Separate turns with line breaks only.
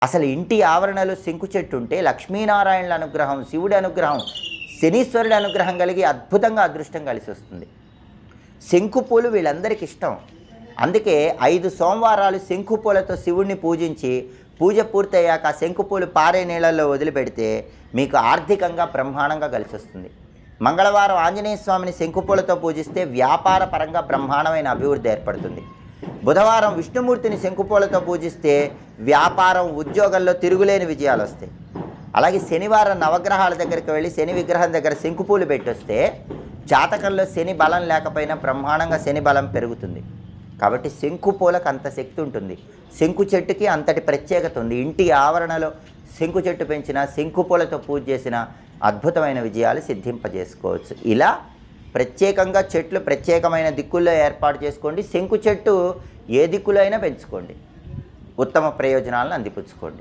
అసలు ఇంటి ఆవరణలో శంకు చెట్టు ఉంటే లక్ష్మీనారాయణుల అనుగ్రహం, శివుడి అనుగ్రహం, శనీశ్వరుడి అనుగ్రహం కలిగి అద్భుతంగా అదృష్టం కలిసి వస్తుంది. శంకు పూలు వీళ్ళందరికీ ఇష్టం. అందుకే 5 సోమవారాలు శంకు పూలతో శివుడిని పూజించి పూజ పూర్తయ్యాక ఆ శంకు పూలు పారే నీళ్ళల్లో వదిలిపెడితే మీకు ఆర్థికంగా బ్రహ్మాండంగా కలిసి వస్తుంది. మంగళవారం ఆంజనేయ స్వామిని శంకు పూలతో పూజిస్తే వ్యాపార పరంగా బ్రహ్మాండమైన అభివృద్ధి ఏర్పడుతుంది. బుధవారం విష్ణుమూర్తిని శంకుపూలతో పూజిస్తే వ్యాపారం, ఉద్యోగంలో తిరుగులేని విజయాలు వస్తాయి. అలాగే శనివారం నవగ్రహాల దగ్గరికి వెళ్ళి శని విగ్రహం దగ్గర శంకుపూలు పెట్టొస్తే జాతకంలో శని బలం లేకపోయినా బ్రహ్మాండంగా శని బలం పెరుగుతుంది. కాబట్టి శంకు పూలకు అంత శక్తి ఉంటుంది. శంకు చెట్టుకి అంతటి ప్రత్యేకత ఉంది. ఇంటి ఆవరణలో శంకు చెట్టు పెంచిన, శంకు పూలతో పూజ చేసిన అద్భుతమైన విజయాలు సిద్ధింపజేసుకోవచ్చు. ఇలా ప్రత్యేకంగా చెట్లు ప్రత్యేకమైన దిక్కుల్లో ఏర్పాటు చేసుకోండి. శంకు చెట్టు ఏ దిక్కులో అయినా పెంచుకోండి. ఉత్తమ ప్రయోజనాలను అందిపుచ్చుకోండి.